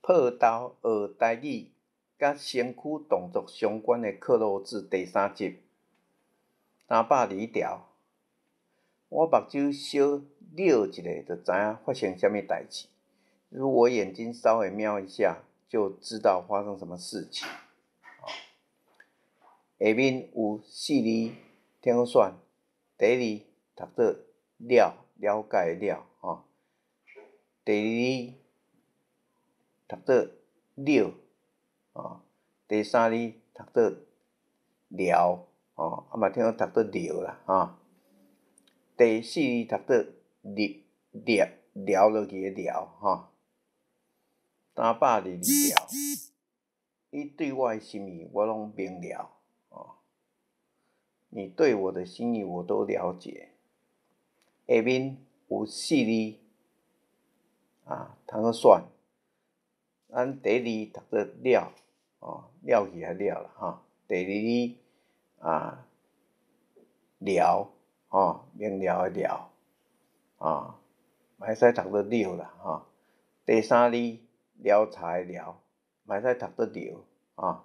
破读学台语佮身躯动作相关克漏字第3集302条。我目睭小瞄一下就知影发生啥物代誌，如我眼睛稍微瞄一下就知道发生什么事情。下面有4字听好选，第一字读做了，了解了第二字读做了第3字读做了嘛听好读做了啦第4字读做了落去的了322条。你对我的心意我攏明了你对我的心意我都了解。下面有4字通好选，咱第一字读做了了去了啦第二字了明了的了嘛会使读做了啦第3字了查的了嘛会使读做了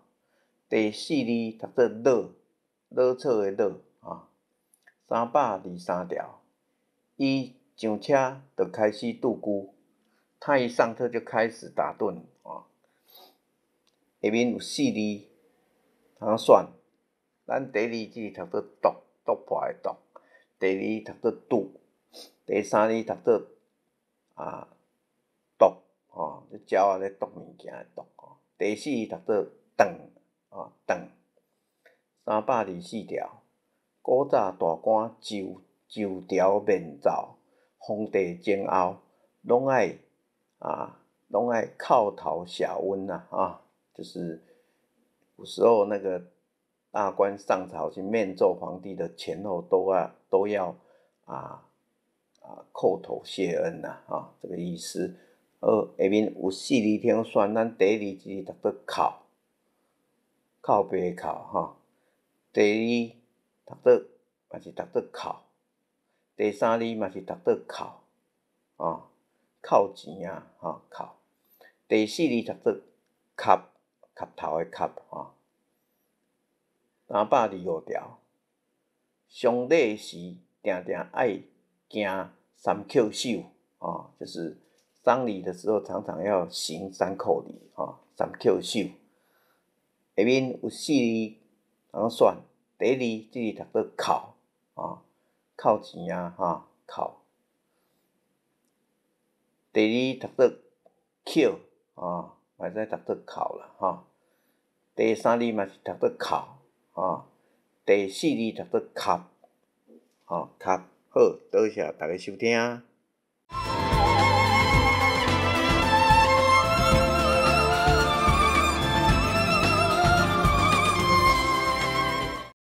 第4字读做落，落草的落323条。伊上车就开始tuh-ku，他一上车就开始打盹下面有4字通好选，咱第一字读做毒，毒破的毒；第二读做堵，第3字读做毒鸟咧毒物件的毒第4读做斷斷。324条。古早大官上朝面奏皇帝前后，拢爱叩-睻温就是古时候那个大官上朝去面奏皇帝的前后都要叩头谢恩这个意思。下面有4字听好选，咱第一字读做叩，靠背的靠第二嘛是读做靠，第3字嘛是读做靠靠钱靠。第4字读做磕，磕头的磕325条。丧礼时定定爱行三叩礼就是丧礼的时候常常要行3叩礼三叩礼。下面有4字通好选，第一字这字读做靠靠钱靠。第二读做扣嘛会使读做靠啦第3字嘛是读做靠第4字读做磕磕。好，多谢大家收听。